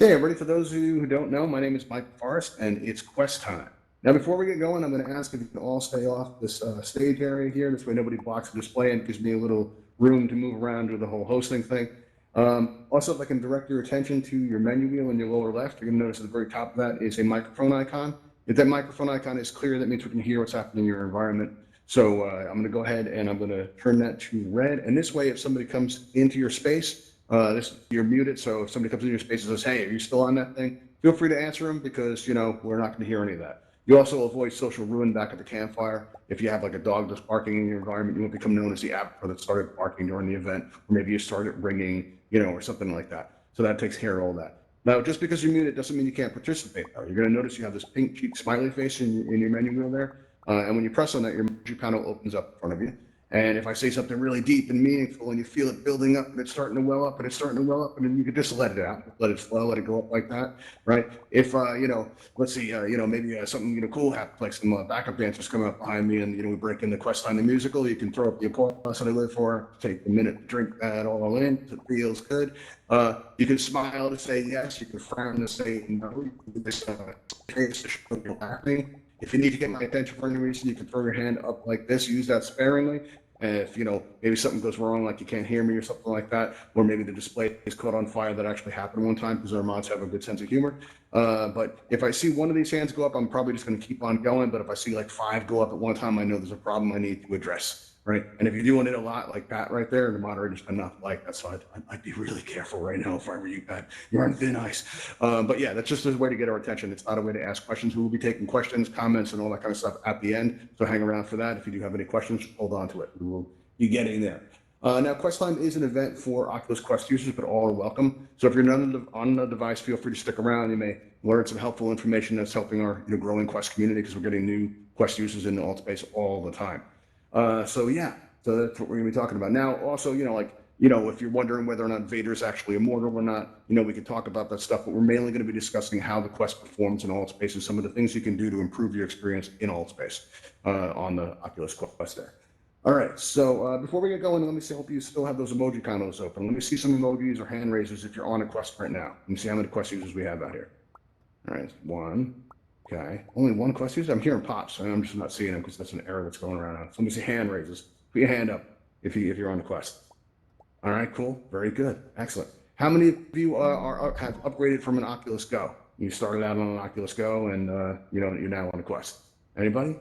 Okay, everybody, for those of you who don't know, my name is Mike Forrest, and it's Quest time. Now, before we get going, I'm going to ask if you can all stay off this stage area here. This way nobody blocks the display and gives me a little room to move around to the whole hosting thing. Also, if I can direct your attention to your menu wheel in your lower left, you're going to notice at the very top of that is a microphone icon. If that microphone icon is clear, that means we can hear what's happening in your environment. So I'm going to go ahead and I'm going to turn that to red. And this way, if somebody comes into your space, you're muted, so if somebody comes in your space and says, "Hey, are you still on that thing?" Feel free to answer them because we're not going to hear any of that. You also avoid social ruin back at the campfire. If you have like a dog that's barking in your environment, you won't become known as the avatar that started barking during the event, or maybe you started ringing, or something like that. So that takes care of all that. Now, just because you're muted doesn't mean you can't participate. Though. You're going to notice you have this pink cheek smiley face in your menu wheel there, and when you press on that, your emoji panel opens up in front of you. And if I say something really deep and meaningful and you feel it building up and it's starting to well up and it's starting to well up, and then you can just let it out, let it flow, let it go up like that, right? If, let's see, maybe something, cool happens, like some backup dancers come up behind me and, we break in the Quest Time the Musical, you can throw up the applause that I live for, take a minute to drink that all in, it feels good. You can smile to say yes, you can frown to say no, you can just face to show you're laughing. If you need to get my attention for any reason, you can throw your hand up like this, use that sparingly. And if, maybe something goes wrong, like you can't hear me or something like that, or maybe the display is caught on fire, that actually happened one time because our mods have a good sense of humor. But if I see one of these hands go up, I'm probably just going to keep on going. But if I see like 5 go up at one time, I know there's a problem I need to address. Right. And if you're doing it a lot like that right there, the moderator's not like that. So I'd be really careful right now if I were you, Pat. You're on thin ice. But yeah, that's just a way to get our attention. It's not a way to ask questions. We will be taking questions, comments, and all that kind of stuff at the end. So hang around for that. If you do have any questions, hold on to it. We will be getting there. Now, Quest Time is an event for Oculus Quest users, but all are welcome. So if you're not on the device, feel free to stick around. You may learn some helpful information that's helping our growing Quest community, because we're getting new Quest users into Altspace all the time. So that's what we're going to be talking about. Now, also, if you're wondering whether or not Vader is actually immortal or not, we can talk about that stuff, but we're mainly going to be discussing how the Quest performs in Altspace and some of the things you can do to improve your experience in Altspace on the Oculus Quest there. All right, so before we get going, let me see, I hope you still have those emoji panels open. Let me see some emojis or hand raisers if you're on a Quest right now. Let me see how many Quest users we have out here. All right, 1. Okay, only 1 Quest user? I'm hearing pops, and I'm just not seeing them because that's an error that's going around. So let me see hand raises. Put your hand up if you're on the Quest. All right, cool, very good, excellent. How many of you have upgraded from an Oculus Go? You started out on an Oculus Go, and you're now on a Quest. Anybody?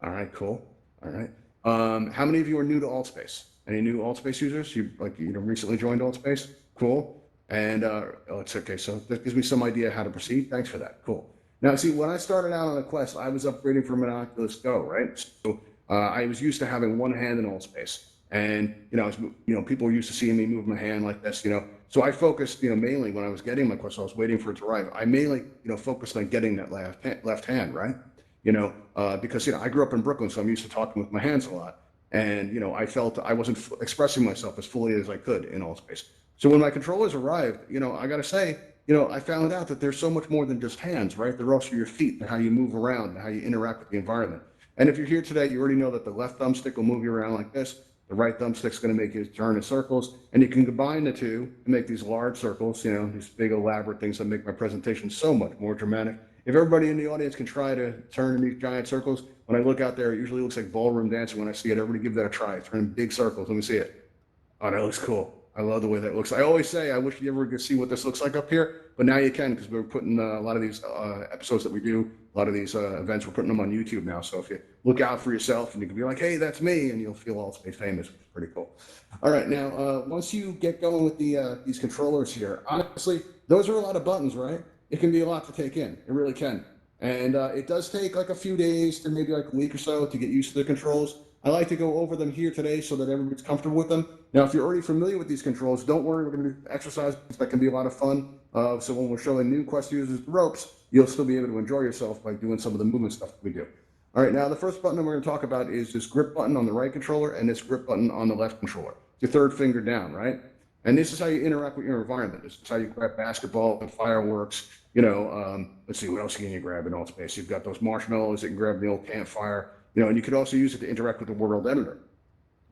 All right, cool. All right. How many of you are new to Altspace? Any new Altspace users? You recently joined Altspace? Cool. And it's okay. So that gives me some idea how to proceed. Thanks for that. Cool. Now, see, when I started out on a Quest, I was upgrading from an Oculus Go, right? So I was used to having one hand in Altspace, and people were used to seeing me move my hand like this, So I focused, mainly when I was getting my Quest, I was waiting for it to arrive. I mainly, focused on getting that left hand, right? Because I grew up in Brooklyn, so I'm used to talking with my hands a lot, and I felt I wasn't expressing myself as fully as I could in Altspace. So when my controllers arrived, I got to say, I found out that there's so much more than just hands, right? They're also your feet and how you move around and how you interact with the environment. And if you're here today, you already know that the left thumbstick will move you around like this. The right thumbstick's going to make you turn in circles, and you can combine the two and make these large circles, these big elaborate things that make my presentation so much more dramatic. If everybody in the audience can try to turn in these giant circles, when I look out there, it usually looks like ballroom dancing when I see it. Everybody give that a try. Turn in big circles. Let me see it. Oh, that looks cool. I love the way that looks. I always say I wish you ever could see what this looks like up here, but now you can, because we're putting a lot of these episodes that we do, a lot of these events, we're putting them on YouTube now. So if you look out for yourself, and you can be like, hey, that's me, and you'll feel Altspace famous, which is pretty cool. All right, now, once you get going with these controllers here, honestly, those are a lot of buttons, right? It can be a lot to take in. It really can. And it does take like a few days to maybe like a week or so to get used to the controls. I like to go over them here today so that everybody's comfortable with them. Now, if you're already familiar with these controls, don't worry, we're going to do exercises that can be a lot of fun. So when we're showing new Quest users the ropes, you'll still be able to enjoy yourself by doing some of the movement stuff that we do. All right, now the first button that we're going to talk about is this grip button on the right controller and this grip button on the left controller. It's your third finger down, right? And this is how you interact with your environment. This is how you grab basketball and fireworks. Let's see, what else can you grab in Altspace? You've got those marshmallows that you grab in the old campfire, and you could also use it to interact with the world editor.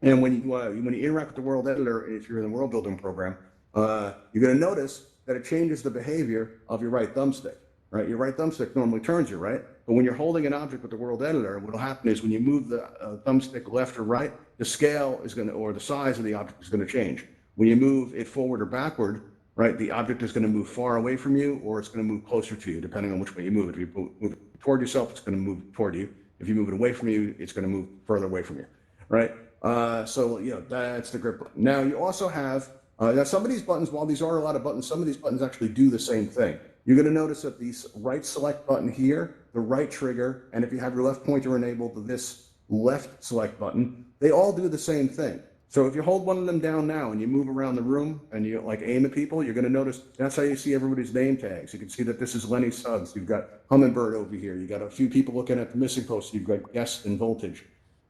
And when you interact with the world editor, if you're in the world building program, you're going to notice that it changes the behavior of your right thumbstick, right? Your right thumbstick normally turns you, right? But when you're holding an object with the world editor, what will happen is when you move the thumbstick left or right, the scale is going to, or the size of the object is going to change. When you move it forward or backward, right, the object is going to move far away from you, or it's going to move closer to you, depending on which way you move it. If you move it toward yourself, it's going to move toward you. If you move it away from you, it's going to move further away from you, right? So that's the grip button. Now you also have, now some of these buttons, while these are a lot of buttons, some of these buttons actually do the same thing. You're going to notice that these right select button here, the right trigger, and if you have your left pointer enabled, this left select button, they all do the same thing. So if you hold one of them down now and you move around the room and you aim at people, you're going to notice that's how you see everybody's name tags. You can see that this is Lenny Suggs. You've got Hummingbird over here. You got a few people looking at the missing post. You've got Guest and Voltage,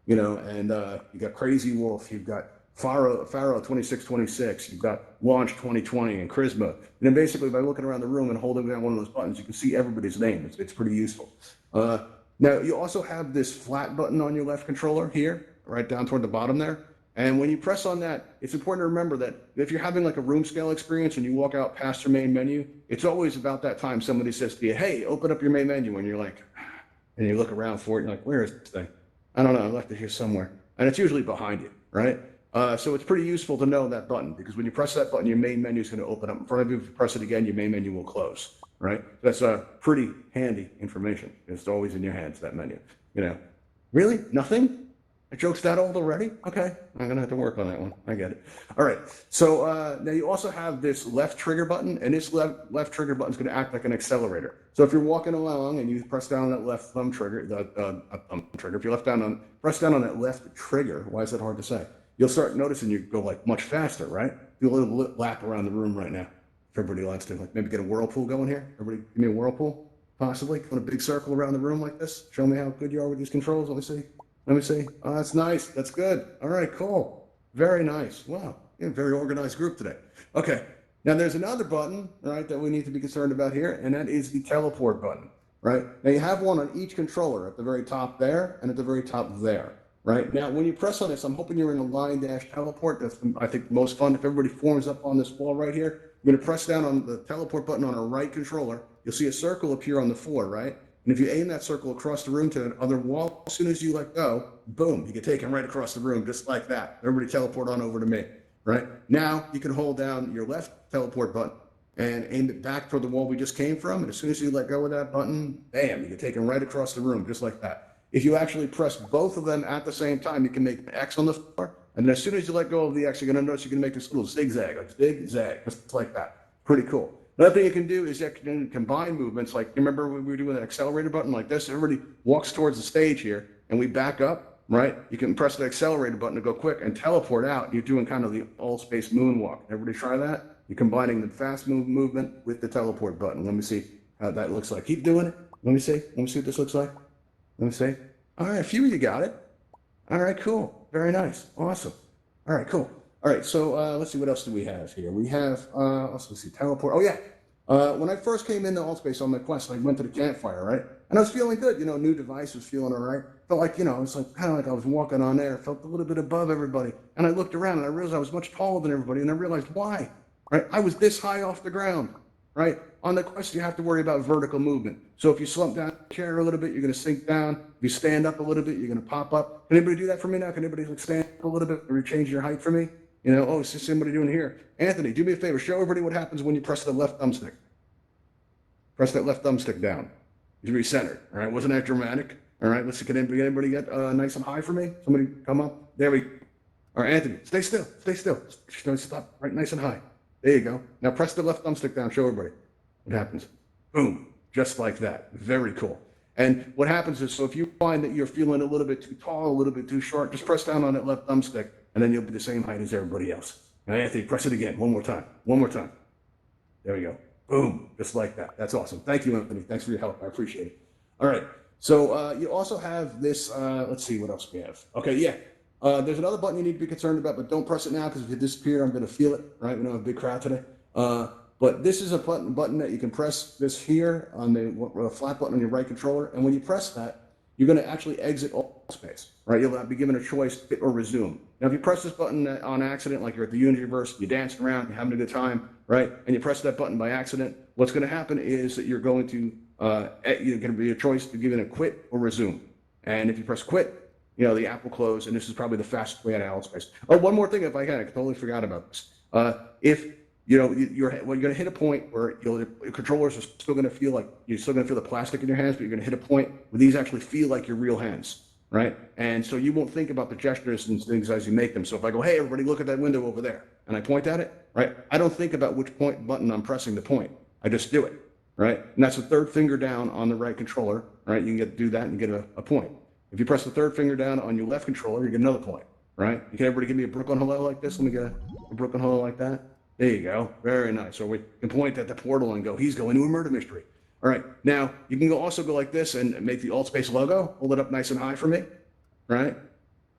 and you got Crazy Wolf. You've got Pharaoh 2626. You've got Launch 2020 and Charisma. And then basically by looking around the room and holding down one of those buttons, you can see everybody's name. It's pretty useful. Now you also have this flat button on your left controller here, right down toward the bottom there. And when you press on that, it's important to remember that if you're having like a room scale experience and you walk out past your main menu, it's always about that time somebody says to you, hey, open up your main menu. And you're like, and you look around for it, and you're like, where is this thing? I don't know, I left it here somewhere. And it's usually behind you, right? So it's pretty useful to know that button, because when you press that button, your main menu is going to open up in front of you. If you press it again, your main menu will close, right? That's pretty handy information. It's always in your hands, that menu. Really? Nothing? The joke's that old already? Okay, I'm gonna have to work on that one. I get it. All right, so now you also have this left trigger button, and this left trigger button is gonna act like an accelerator. So if you're walking along and you press down on that left thumb trigger, if you press down on that left trigger, why is that hard to say? You'll start noticing you go like much faster, right? Do a little lap around the room right now. If everybody wants to, like maybe get a whirlpool going here. Everybody give me a whirlpool, possibly. Go in a big circle around the room like this. Show me how good you are with these controls. Let me see. Let me see. Oh, that's nice. That's good. All right, cool. Very nice. Wow. You're a very organized group today. Okay. Now there's another button, right, that we need to be concerned about here, and that is the teleport button, right? Now you have one on each controller at the very top there and at the very top there, right? Now when you press on this, I'm hoping you're in a line dash teleport. That's, I think, most fun. If everybody forms up on this wall right here, you're going to press down on the teleport button on our right controller. You'll see a circle appear on the floor, right? And if you aim that circle across the room to the other wall, as soon as you let go, boom, you get taken right across the room, just like that. Everybody teleport on over to me, right? Now you can hold down your left teleport button and aim it back toward the wall we just came from. And as soon as you let go of that button, bam, you get taken right across the room, just like that. If you actually press both of them at the same time, you can make an X on the floor. And then as soon as you let go of the X, you're going to notice you can make this little zigzag, like zigzag, just like that. Pretty cool. Another thing you can do is you can combine movements. Like, you remember when we were doing an accelerator button like this? Everybody walks towards the stage here, and we back up, right? You can press the accelerator button to go quick and teleport out. You're doing kind of the all-space moonwalk. Everybody try that? You're combining the fast movement with the teleport button. Let me see how that looks like. Keep doing it. Let me see. Let me see what this looks like. Let me see. All right, a few of you got it. All right, cool. Very nice. Awesome. All right, cool. All right, so let's see, what else do we have here? We have, let's see, teleport. Oh, yeah. When I first came into Altspace on my Quest, I went to the campfire, right? And I was feeling good, new device, was feeling all right. Felt like, it's like kind of like I was walking on air, felt a little bit above everybody. And I looked around and I realized I was much taller than everybody, and I realized why, right? I was this high off the ground, right? On the Quest, you have to worry about vertical movement. So if you slump down the chair a little bit, you're going to sink down. If you stand up a little bit, you're going to pop up. Can anybody do that for me now? Can anybody stand up a little bit or change your height for me? Is this somebody doing here? Anthony, do me a favor. Show everybody what happens when you press the left thumbstick. Press that left thumbstick down. You be centered. All right, wasn't that dramatic? All right, let's see. Can anybody get nice and high for me? Somebody come up. There we go. All right, Anthony, stay still. Stay still. Don't stop. Right, nice and high. There you go. Now press the left thumbstick down. Show everybody what happens. Boom. Just like that. Very cool. And what happens is, so if you find that you're feeling a little bit too tall, a little bit too short, just press down on that left thumbstick, and then you'll be the same height as everybody else. Now, Anthony, press it again, one more time, one more time. There we go. Boom, just like that. That's awesome. Thank you, Anthony. Thanks for your help. I appreciate it. All right. So you also have this, let's see what else we have. Okay, yeah. There's another button you need to be concerned about, but don't press it now because if it disappears, I'm going to feel it, right? We don't have a big crowd today. But this is a button that you can press this here on the flat button on your right controller. And when you press that, you're going to actually exit Altspace, right? You'll be given a choice, hit or resume. Now, if you press this button on accident, like you're at the Universe, you're dancing around, you're having a good time, right? And you press that button by accident, what's going to happen is that you're going to be a choice to give it a quit or resume. And if you press quit, the app will close, and this is probably the fastest way out of Altspace. Oh, one more thing, if I can, I totally forgot about this. If you're going to hit a point where your controllers are still going to feel like you're still going to feel the plastic in your hands, but you're going to hit a point where these actually feel like your real hands, right? And so you won't think about the gestures and things as you make them. So if I go, hey, everybody, look at that window over there, and I point at it, right? I don't think about which button I'm pressing to point. I just do it, right? And that's the third finger down on the right controller, right? You can do that and get a point. If you press the third finger down on your left controller, you get another point, right? Can everybody give me a Brooklyn hello like this? Let me get a Brooklyn hello like that. There you go. Very nice. So we can point at the portal and go, he's going to a murder mystery. All right. Now, you can also go like this and make the Altspace logo, hold it up nice and high for me, right?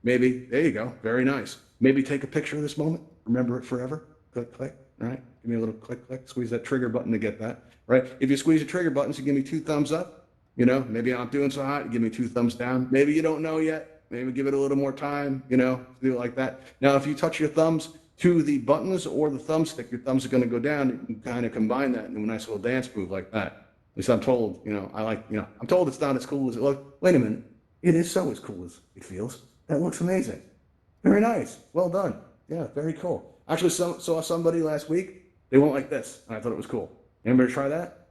Maybe, there you go. Very nice. Maybe take a picture of this moment. Remember it forever. Click, click, all right? Give me a little click, click. Squeeze that trigger button to get that, right? If you squeeze the trigger buttons, you give me 2 thumbs up. Maybe I'm not doing so hot. You give me 2 thumbs down. Maybe you don't know yet. Maybe give it a little more time, do it like that. Now, if you touch your thumbs to the buttons or the thumbstick, your thumbs are going to go down. You can kind of combine that into a nice little dance move like that. At least I'm told, I'm told it's not as cool as it looks. Wait a minute. It is so as cool as it feels. That looks amazing. Very nice. Well done. Yeah, very cool. Actually, saw somebody last week. They went like this, and I thought it was cool. Anybody try that?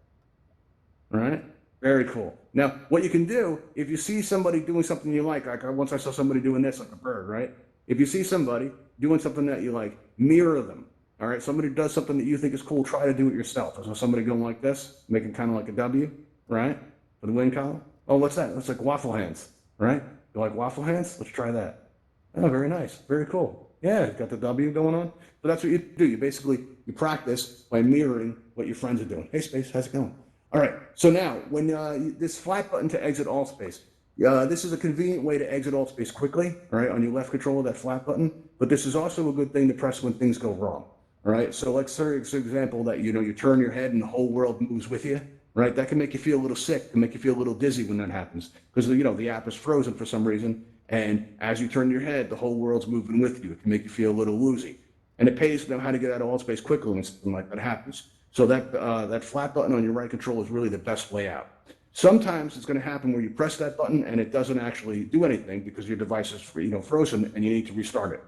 All right. Very cool. Now, what you can do, if you see somebody doing something you like once I saw somebody doing this like a bird, right? If you see somebody doing something that you like, mirror them. All right, somebody does something that you think is cool, try to do it yourself. I saw somebody going like this, making kind of like a W, right? For the wing column. Oh, what's that? That's like waffle hands, right? You like waffle hands? Let's try that. Oh, very nice. Very cool. Yeah, got the W going on. So that's what you do. You practice by mirroring what your friends are doing. Hey, Space, how's it going? All right, so now, when this flat button to exit Altspace, this is a convenient way to exit Altspace quickly, all right, on your left controller, that flat button, but this is also a good thing to press when things go wrong, all right? So like, for example, that, you turn your head and the whole world moves with you, right? That can make you feel a little sick, can make you feel a little dizzy when that happens, because, the app is frozen for some reason, and as you turn your head, the whole world's moving with you. It can make you feel a little woozy. And it pays to know how to get out of Altspace quickly when something like that happens. So that flat button on your right controller is really the best way out. Sometimes it's going to happen where you press that button and it doesn't actually do anything because your device is frozen and you need to restart it.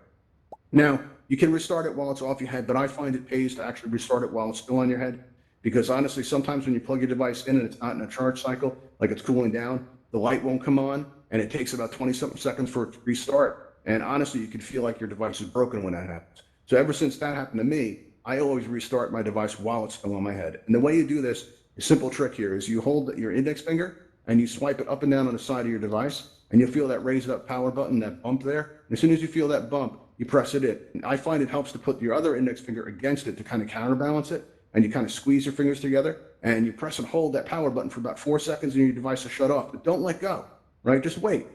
Now, you can restart it while it's off your head, but I find it pays to actually restart it while it's still on your head, because honestly, sometimes when you plug your device in and it's not in a charge cycle, like it's cooling down, the light won't come on and it takes about 20-something seconds for it to restart. And honestly, you can feel like your device is broken when that happens. So ever since that happened to me, I always restart my device while it's still on my head. And the way you do this, a simple trick here is you hold your index finger and you swipe it up and down on the side of your device, and you'll feel that raised up power button, that bump there. And as soon as you feel that bump, you press it in. And I find it helps to put your other index finger against it to kind of counterbalance it, and you kind of squeeze your fingers together, and you press and hold that power button for about 4 seconds, and your device will shut off. But don't let go, right? Just wait.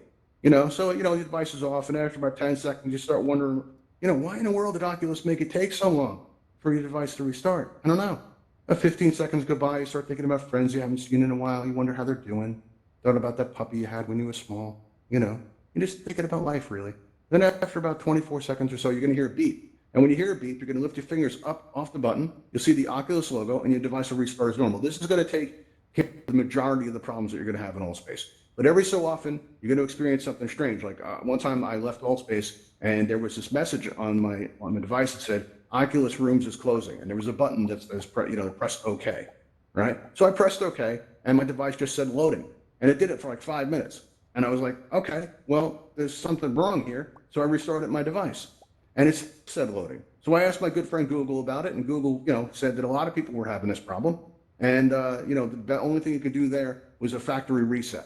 So your device is off, and after about 10 seconds, you start wondering, why in the world did Oculus make it take so long for your device to restart? I don't know. 15 seconds go by, you start thinking about friends you haven't seen in a while. You wonder how they're doing. Thought about that puppy you had when you were small. You're just thinking about life, really. Then after about 24 seconds or so, you're going to hear a beep. And when you hear a beep, you're going to lift your fingers up off the button. You'll see the Oculus logo, and your device will restart as normal. This is going to take care of the majority of the problems that you're going to have in Altspace. But every so often, you're going to experience something strange. Like one time I left Altspace, and there was this message on my device that said, Oculus Rooms is closing, and there was a button that says, press OK, right? So I pressed OK, and my device just said loading, and it did it for like 5 minutes. And I was like, okay, well, there's something wrong here. So I restarted my device, and it said loading. So I asked my good friend Google about it, and Google, said that a lot of people were having this problem, and the only thing you could do there was a factory reset.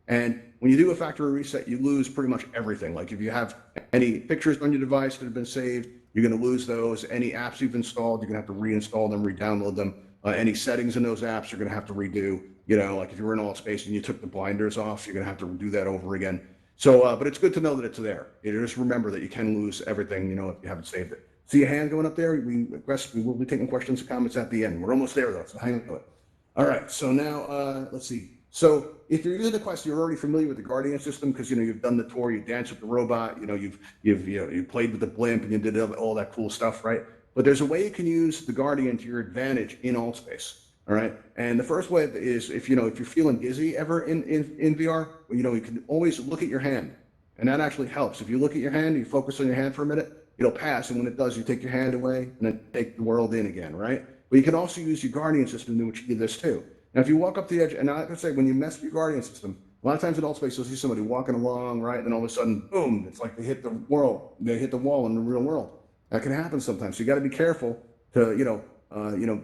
And when you do a factory reset, you lose pretty much everything. Like if you have any pictures on your device that have been saved, you're going to lose those. Any apps you've installed, you're going to have to reinstall them, re-download them. Any settings in those apps, you're going to have to redo. You know, like if you were in Altspace and you took the blinders off, you're going to have to do that over again. So, but it's good to know that it's there. You just remember that you can lose everything, you know, if you haven't saved it. See a hand going up there? We will be taking questions and comments at the end. We're almost there though, so hang on to it. All right, so now let's see. So if you're using the Quest, you're already familiar with the Guardian system because you know you've done the tour, you danced with the robot, you know you played with the blimp and you did all that cool stuff, right? But there's a way you can use the Guardian to your advantage in Altspace. All right, and the first way is if you're feeling dizzy ever in VR, you know you can always look at your hand, and that actually helps. If you look at your hand, you focus on your hand for a minute, it'll pass, and when it does, you take your hand away and then take the world in again, right? But you can also use your Guardian system to achieve this too. Now, if you walk up the edge, and like I say, when you mess with your Guardian system, a lot of times in Altspace, you'll see somebody walking along, right? And then all of a sudden, boom, it's like they hit the wall in the real world. That can happen sometimes. So you got to be careful to,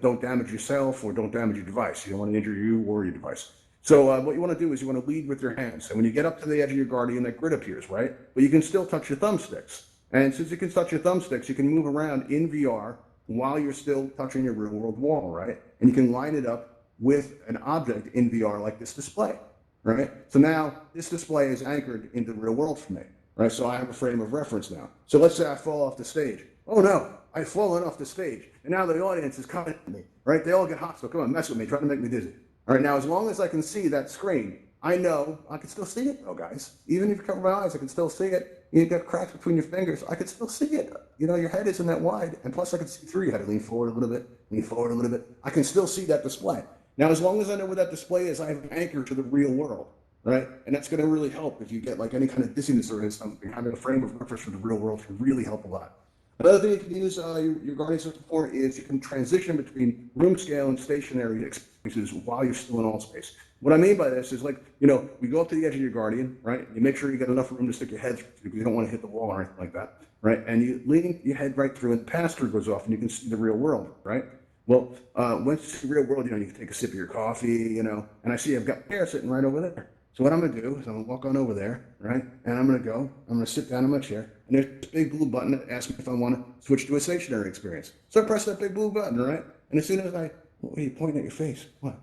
don't damage yourself or don't damage your device. You don't want to injure you or your device. So what you want to do is you want to lead with your hands. And when you get up to the edge of your Guardian, that grid appears, right? But you can still touch your thumbsticks. And since you can touch your thumbsticks, you can move around in VR while you're still touching your real world wall, right? And you can line it up with an object in VR like this display, right? So now this display is anchored into the real world for me, right? So I have a frame of reference now. So let's say I fall off the stage. Oh no, I've fallen off the stage. And now the audience is coming at me, right? They all get hostile. Come on, mess with me, try to make me dizzy. All right, now as long as I can see that screen, I know I can still see it though, guys. Even if you cover my eyes, I can still see it. You got cracks between your fingers, I can still see it. You know, your head isn't that wide. And plus I can see through your head. Lean forward a little bit, lean forward a little bit. I can still see that display. Now, as long as I know where that display is, I have an anchor to the real world, right? And that's going to really help if you get like any kind of dizziness or something. Having a frame of reference for the real world can really help a lot. Another thing you can use your Guardian system for is you can transition between room scale and stationary experiences while you're still in Altspace. What I mean by this is like, you know, we go up to the edge of your Guardian, right? You make sure you get enough room to stick your head through because you don't want to hit the wall or anything like that, right? And you lean your head right through and the pass-through goes off and you can see the real world, right? Well, once you see the real world, you know, you can take a sip of your coffee, you know, and I see I've got a chair sitting right over there. So what I'm going to do is I'm going to walk on over there, right? And I'm going to sit down in my chair, and there's this big blue button that asks me if I want to switch to a stationary experience. So I press that big blue button, right? And as soon as what are you pointing at your face? What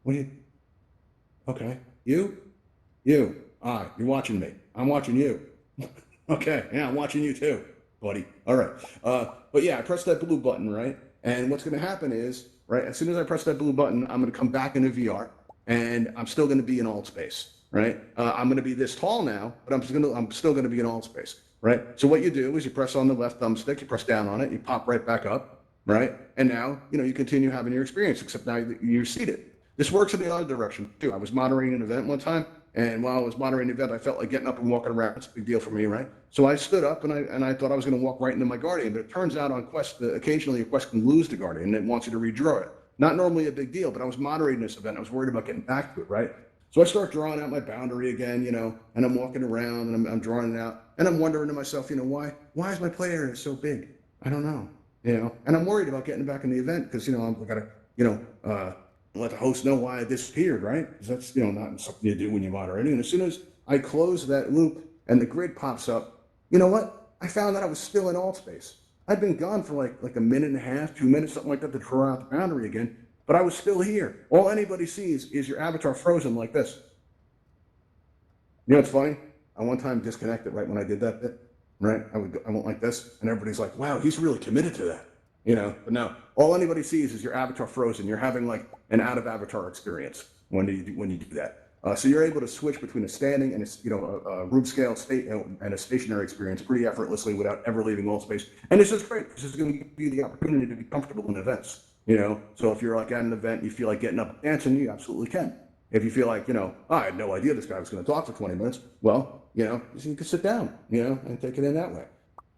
are you, okay. You, you're watching me. I'm watching you. Okay, yeah, I'm watching you too, buddy. All right. But yeah, I press that blue button, right? And what's going to happen is, right, as soon as I press that blue button, I'm going to come back into VR, and I'm still going to be in Altspace, right? I'm going to be this tall now, but I'm still going to be in Altspace, right? So what you do is you press on the left thumbstick, you press down on it, you pop right back up, right? And now, you know, you continue having your experience, except now you're seated. This works in the other direction too. I was moderating an event one time, and while I was moderating the event, I felt like getting up and walking around. It's a big deal for me, right? So I stood up and I thought I was going to walk right into my Guardian, but it turns out on Quest, occasionally a Quest can lose the Guardian and it wants you to redraw it. Not normally a big deal, but I was moderating this event. I was worried about getting back to it, right? So I start drawing out my boundary again, you know, and I'm walking around and I'm drawing it out, and I'm wondering to myself, you know, why is my play area so big? I don't know, you know, and I'm worried about getting back in the event because, you know, I've got to, you know, let the host know why I disappeared, right? Because that's, you know, not something you do when you're moderating. And as soon as I close that loop and the grid pops up, you know what? I found that I was still in Altspace. I'd been gone for like a minute and a half, 2 minutes, something like that to draw out the boundary again, but I was still here. All anybody sees is your avatar frozen like this. You know what's funny? I one time disconnected right when I did that bit, right? I went like this, and everybody's like, wow, he's really committed to that. You know, but no, all anybody sees is your avatar frozen. You're having like an out of avatar experience when you do that. So you're able to switch between a standing and a room scale state and a stationary experience pretty effortlessly without ever leaving Altspace. And this is great. This is going to give you the opportunity to be comfortable in events. You know, so if you're like at an event, you feel like getting up and dancing, you absolutely can. If you feel like, you know, I had no idea this guy was going to talk for 20 minutes, well, you know, you can sit down, you know, and take it in that way.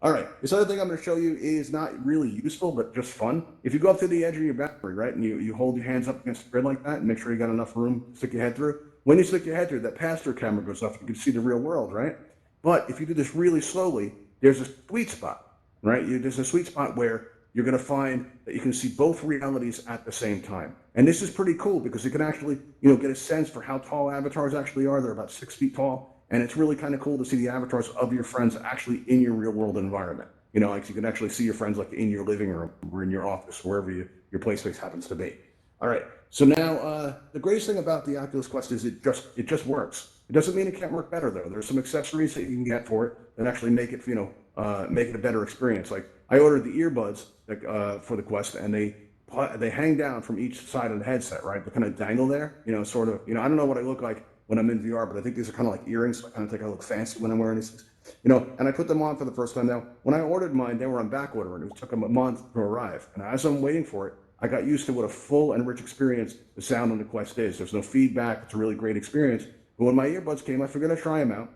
All right, this other thing I'm going to show you is not really useful, but just fun. If you go up to the edge of your boundary, right, and you hold your hands up against the grid like that and make sure you got enough room to stick your head through, when you stick your head through, that pass-through camera goes off, you can see the real world, right? But if you do this really slowly, there's a sweet spot, right? There's a sweet spot where you're going to find that you can see both realities at the same time. And this is pretty cool because you can actually, get a sense for how tall avatars actually are. They're about 6 feet tall. And it's really kind of cool to see the avatars of your friends actually in your real world environment. Like you can actually see your friends like in your living room or in your office, wherever your play space happens to be. All right. So now the greatest thing about the Oculus Quest is it just works. It doesn't mean it can't work better though. There's some accessories that you can get for it that actually make it, make it a better experience. Like I ordered the earbuds for the Quest, and they hang down from each side of the headset, right? They kind of dangle there, sort of. I don't know what I look like when I'm in VR, but I think these are kind of like earrings. So I kind of think I look fancy when I'm wearing these things. And I put them on for the first time. Now, when I ordered mine, they were on back order, and it took them a month to arrive. And as I'm waiting for it, I got used to what a full and rich experience the sound on the Quest is. There's no feedback. It's a really great experience. But when my earbuds came, I figured I'd try them out.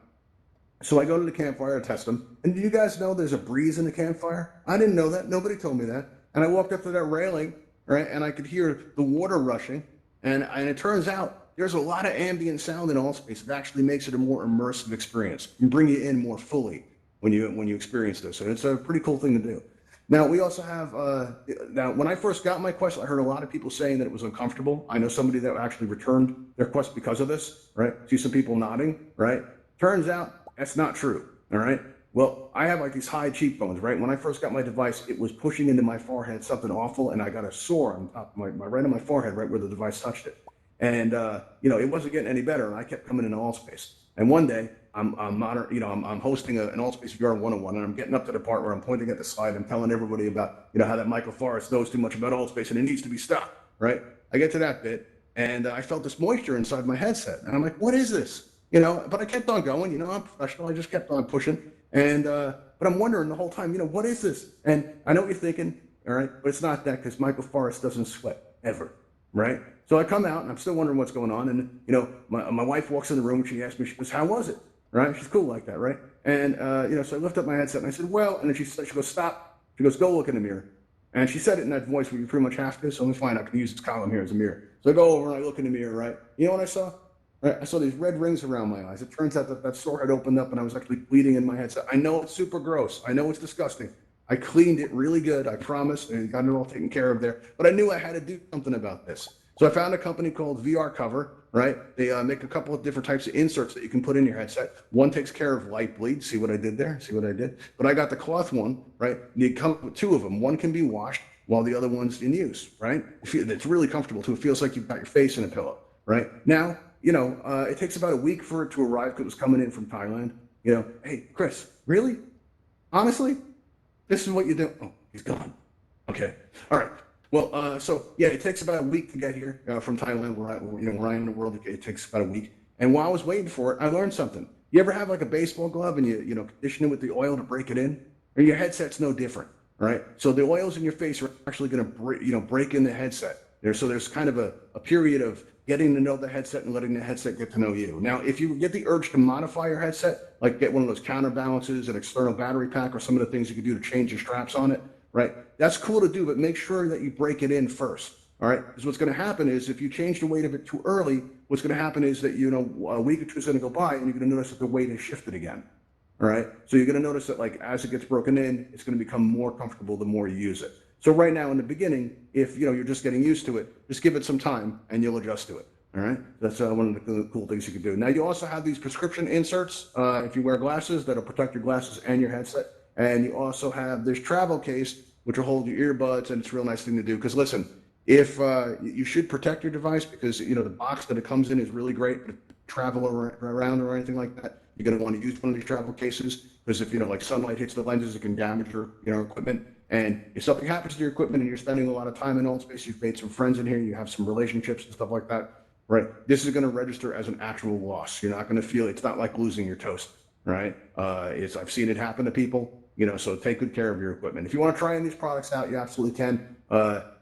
So I go to the campfire to test them. And do you guys know there's a breeze in the campfire? I didn't know that. Nobody told me that. And I walked up to that railing, right, and I could hear the water rushing. And it turns out there's a lot of ambient sound in Altspace. It actually makes it a more immersive experience and bring you in more fully when you experience this. So it's a pretty cool thing to do. Now, we also have, now when I first got my Quest, I heard a lot of people saying that it was uncomfortable. I know somebody that actually returned their Quest because of this, right? See some people nodding, right? Turns out that's not true, all right? Well, I have like these high cheekbones, right? When I first got my device, it was pushing into my forehead something awful, and I got a sore on top of right on my forehead, right where the device touched it. And, it wasn't getting any better, and I kept coming into Altspace. And one day, I'm hosting an Altspace VR 101, and I'm getting up to the part where I'm pointing at the slide and telling everybody about, how that Michael Forrest knows too much about Altspace and it needs to be stopped, right? I get to that bit, and I felt this moisture inside my headset, and I'm like, what is this? But I kept on going, I'm professional. I just kept on pushing. And, but I'm wondering the whole time, what is this? And I know what you're thinking, all right, but it's not that because Michael Forrest doesn't sweat ever, right? So I come out and I'm still wondering what's going on. And, my wife walks in the room and she asks me, she goes, how was it? Right? She's cool like that, right? And, so I lift up my headset and I said, well, and then she goes, stop. She goes, go look in the mirror. And she said it in that voice where you pretty much have to. So let me find out. I can use this column here as a mirror. So I go over and I look in the mirror, right? You know what I saw? Right? I saw these red rings around my eyes. It turns out that sore had opened up and I was actually bleeding in my headset. I know it's super gross. I know it's disgusting. I cleaned it really good, I promise, and got it all taken care of there. But I knew I had to do something about this. So I found a company called VR Cover, right? They make a couple of different types of inserts that you can put in your headset. One takes care of light bleed. See what I did there? See what I did? But I got the cloth one, right? You come with two of them. One can be washed while the other one's in use, right? It's really comfortable too. It feels like you've got your face in a pillow, right? Now, it takes about a week for it to arrive because it was coming in from Thailand. Hey, Chris, really? Honestly? This is what you do? Oh, he's gone. Okay. All right. Well, so yeah, it takes about a week to get here from Thailand. Where I am in the world, it takes about a week. And while I was waiting for it, I learned something. You ever have like a baseball glove and you condition it with the oil to break it in? Or your headset's no different, right? So the oils in your face are actually going to break in the headset. So there's kind of a period of getting to know the headset and letting the headset get to know you. Now, if you get the urge to modify your headset, like get one of those counterbalances, an external battery pack, or some of the things you can do to change the straps on it, right? That's cool to do, but make sure that you break it in first, all right? Because what's going to happen is if you change the weight of it too early, what's going to happen is that, a week or two is going to go by and you're going to notice that the weight has shifted again, all right? So you're going to notice that like as it gets broken in, it's going to become more comfortable the more you use it. So right now in the beginning, if you're just getting used to it, just give it some time and you'll adjust to it. All right, that's one of the cool things you can do. Now you also have these prescription inserts if you wear glasses that'll protect your glasses and your headset. And you also have this travel case which will hold your earbuds, and it's a real nice thing to do. Because listen, if you should protect your device because the box that it comes in is really great. But if you travel around or anything like that, you're going to want to use one of these travel cases because if like sunlight hits the lenses, it can damage your equipment. And if something happens to your equipment and you're spending a lot of time in Altspace, you've made some friends in here, you have some relationships and stuff like that, right? This is going to register as an actual loss. You're not going to feel it's not like losing your toast, right? I've seen it happen to people, so take good care of your equipment. If you want to try any of these products out, you absolutely can.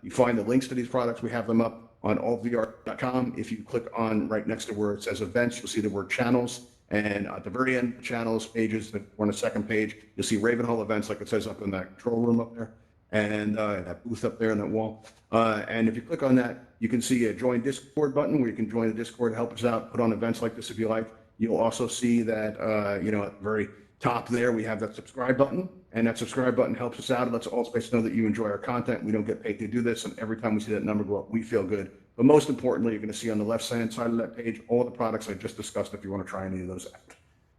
You find the links to these products. We have them up on altvr.com. If you click on right next to where it says events, you'll see the word channels. And at the very end, the channels pages, on the second page, you'll see Ravenhall events, like it says up in that control room up there, and that booth up there on that wall. And if you click on that, you can see a join Discord button where you can join the Discord, help us out, put on events like this if you like. You'll also see that, at the very top there, we have that subscribe button, and that subscribe button helps us out. It lets Altspace know that you enjoy our content. We don't get paid to do this, and every time we see that number go up, we feel good. But most importantly, you're going to see on the left-hand side of that page all the products I just discussed if you want to try any of those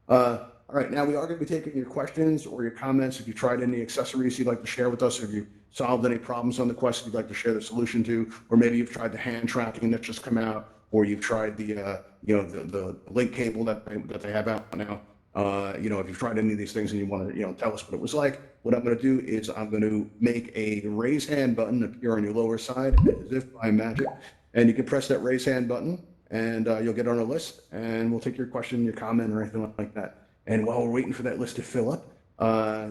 out. All right, now we are going to be taking your questions or your comments. If you tried any accessories you'd like to share with us, if you solved any problems on the Quest you'd like to share the solution to, or maybe you've tried the hand tracking that's just come out, or you've tried the the link cable that they have out now. If you've tried any of these things and you want to tell us what it was like, what I'm going to do is I'm going to make a raise hand button appear on your lower side as if by magic, and you can press that raise hand button and you'll get on a list, and we'll take your question, your comment, or anything like that. And while we're waiting for that list to fill up,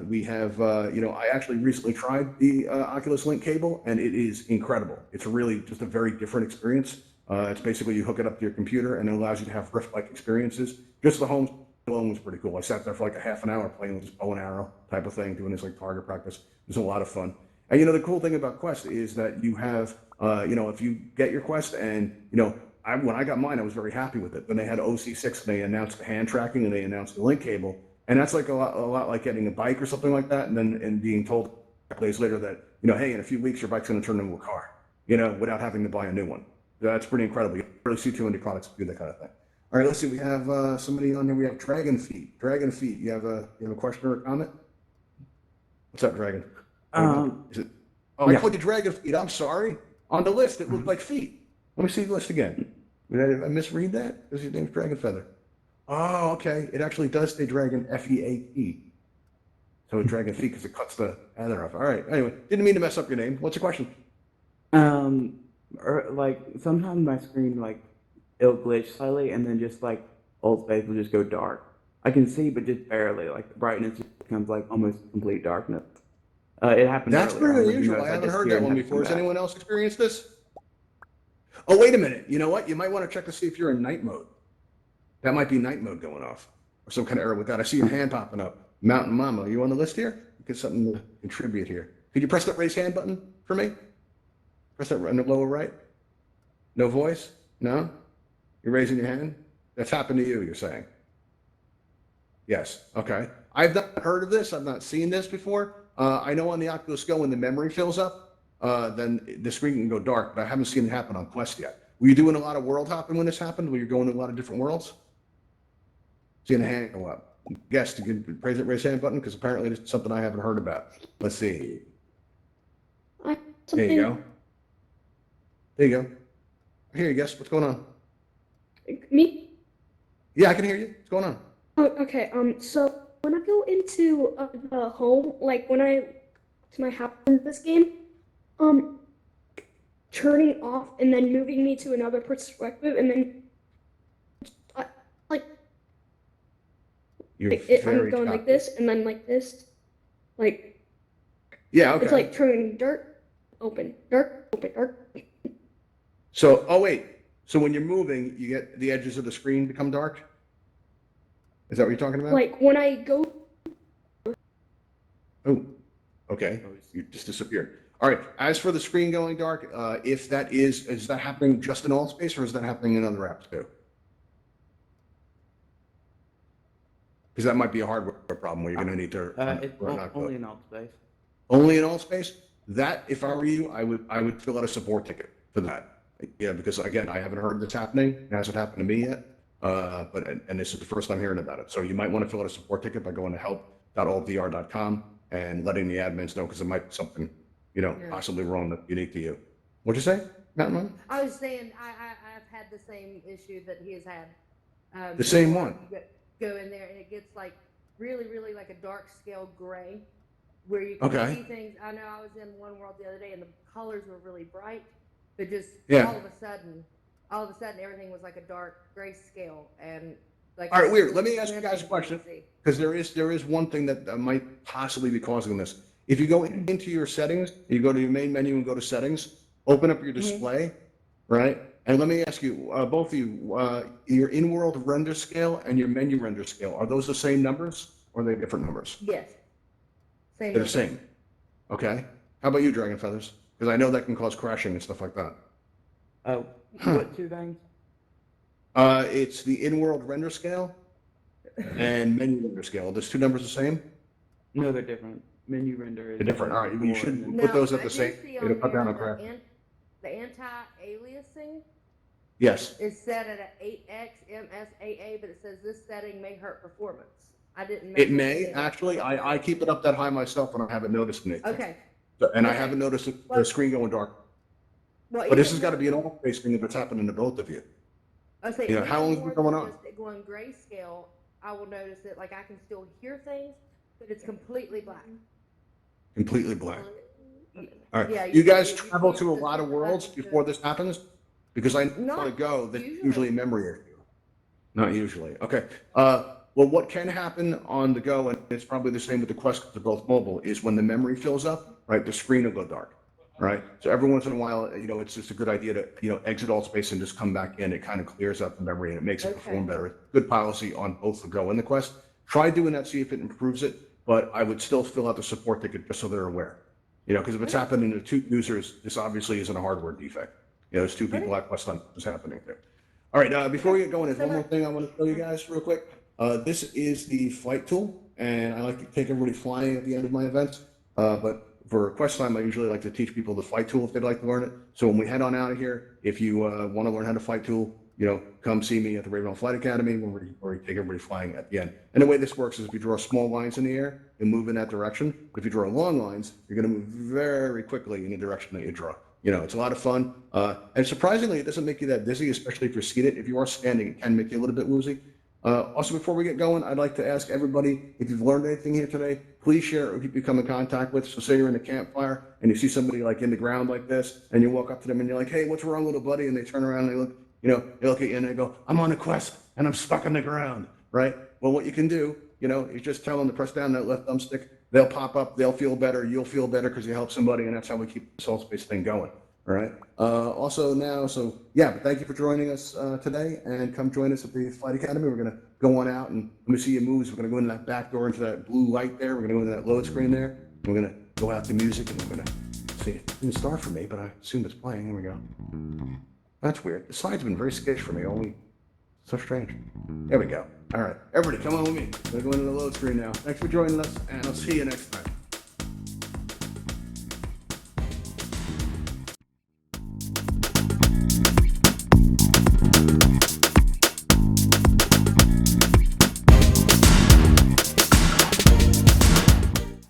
we have, I actually recently tried the Oculus Link cable, and it is incredible. It's really just a very different experience. It's basically you hook it up to your computer, and it allows you to have Rift-like experiences. Just the home alone was pretty cool. I sat there for like a half an hour playing with this bow and arrow type of thing, doing this like target practice. It was a lot of fun. And the cool thing about Quest is that you have, if you get your Quest and, when I got mine, I was very happy with it. When they had OC6, they announced the hand tracking and they announced the link cable. And that's like a lot like getting a bike or something like that, and being told a couple days later that, hey, in a few weeks, your bike's going to turn into a car, without having to buy a new one. That's pretty incredible. You don't really see too many products do that kind of thing. All right, let's see. We have somebody on here. We have Dragon Feet. Dragon Feet, you have a question or a comment? What's up, Dragon? Is it? Oh, yeah. I called you Dragon Feet. I'm sorry. On the list, it looked like feet. Let me see the list again. Did I misread that? Because your name's Dragon Feather. Oh, okay. It actually does say Dragon F-E-A-T. So Dragon Feet because it cuts the heather off. All right. Anyway, didn't mean to mess up your name. What's your question? Sometimes my screen it'll glitch slightly, and then just Altspace will just go dark. I can see, but just barely. Like the brightness becomes almost complete darkness. It happened. That's pretty unusual. I haven't heard that one before. Has anyone else experienced this? Oh, wait a minute. You know what? You might want to check to see if you're in night mode. That might be night mode going off or some kind of error with that. I see your hand popping up. Mountain Mama, are you on the list here? Get something to contribute here. Could you press that raise hand button for me? Press that in the lower right. No voice? No? You're raising your hand? That's happened to you, you're saying? Yes. Okay. I've not heard of this. I've not seen this before. I know on the Oculus Go when the memory fills up, then the screen can go dark, but I haven't seen it happen on Quest yet. Were you doing a lot of world hopping when this happened? Were you going to a lot of different worlds? Seeing a hand go up. Yes, you can raise hand button because apparently it's something I haven't heard about. Let's see. There you go. There you go. I hear you, guess. What's going on? Me? Yeah, I can hear you. What's going on? Oh, okay. So when I go into the home, when I to my house in this game, turning off and then moving me to another perspective, and then I'm going like this and then like this, yeah, okay. It's like turning dark, open, dark, open, dark. So, oh wait. So when you're moving, you get the edges of the screen become dark? Is that what you're talking about? When I go. Oh, okay. You just disappeared. All right. As for the screen going dark, if that is that happening just in Altspace or is that happening in other apps too? Because that might be a hardware problem where you're going to need to. Only in Altspace. Only in Altspace? That, if I were you, I would fill out a support ticket for that. Yeah, because again, I haven't heard this happening. It hasn't happened to me yet. And this is the first time hearing about it. So you might want to fill out a support ticket by going to help.altvr.com and letting the admins know because it might be something, possibly wrong that's unique to you. What'd you say, Mountain? I was saying I've had the same issue that he has had. The same one. Go in there and it gets really, really like a dark scale gray where you can see things. I know I was in one world the other day and the colors were really bright, but just all of a sudden everything was like a dark gray scale and all right, weird. Let me ask you guys a question because there is one thing that might possibly be causing this. If you go into your settings, you go to your main menu and go to settings, open up your display, right? And let me ask you, both of you, your in-world render scale and your menu render scale, are those the same numbers or are they different numbers? Yes. They're the same. Okay. How about you, Dragon Feathers? Because I know that can cause crashing and stuff like that. What two things? It's the in-world render scale and menu render scale. Are those two numbers the same? No, they're different. Menu render is They're different. All right, you more should than- put those at I the do same. see It'll on cut down here on crap. the anti-aliasing Yes. is set at an 8x MSAA, but it says this setting may hurt performance. I didn't. It may, actually. I keep it up that high myself and I haven't noticed anything. Okay. And I Okay. haven't noticed the Well- screen going dark. Well, But this even has got to more- be an Altspace thing if it's happening to both of you. I say, You know, how even long has it more been going than on? just it going grayscale, I will notice it. Like I can still hear things, but it's completely black. Completely black. All right. Yeah, you guys you travel can't to a just lot of put the worlds button to- before this happens? Because I Not want to go. That's usually. usually a memory issue. Not usually. Okay. Well, what can happen on the go, and it's probably the same with the Quest because they're both mobile, is when the memory fills up, right, the screen will go dark, right? So every once in a while, you know, it's just a good idea to, you know, exit Altspace and just come back in. It kind of clears up the memory and it makes it perform better. Good policy on both the Go and the Quest. Try doing that, see if it improves it, but I would still fill out the support ticket just so they're aware. You know, because if it's happening to two users, this obviously isn't a hardware defect. You know, there's two people at Quest on is happening there. All right, before we get going, there's one more thing I want to show you guys real quick. This is the flight tool, and I like to take everybody flying at the end of my events. But for Quest time, I usually like to teach people the flight tool if they'd like to learn it. So when we head on out of here, if you want to learn how to flight tool, you know, come see me at the Ravenhill Flight Academy where we take everybody flying at the end. And the way this works is if you draw small lines in the air and move in that direction. If you draw long lines, you're going to move very quickly in the direction that you draw. You know, it's a lot of fun. And surprisingly, it doesn't make you that dizzy, especially if you're seated. If you are standing, it can make you a little bit woozy. Also, before we get going, I'd like to ask everybody, if you've learned anything here today, please share it with people you come in contact with. So say you're in a campfire and you see somebody like in the ground like this, and you walk up to them and you're like, hey, what's wrong, little buddy? And they turn around and they look, you know, they look at you and they go, I'm on a quest and I'm stuck in the ground, right? Well, what you can do, you know, is just tell them to press down that left thumbstick. They'll pop up, they'll feel better, you'll feel better because you help somebody, and that's how we keep this Altspace thing going. All right. Also now, so yeah, but thank you for joining us today, and come join us at the Flight Academy. We're going to go on out and let me see your moves. We're going to go into that back door, into that blue light there. We're going to go into that load screen there. We're going to go out to music, and we're going to see. It didn't start for me, but I assume it's playing. Here we go. That's weird. The slide's been very sketchy for me. Only so strange. There we go. All right. Everybody, come on with me. We're going to go into the load screen now. Thanks for joining us, and I'll see you next time.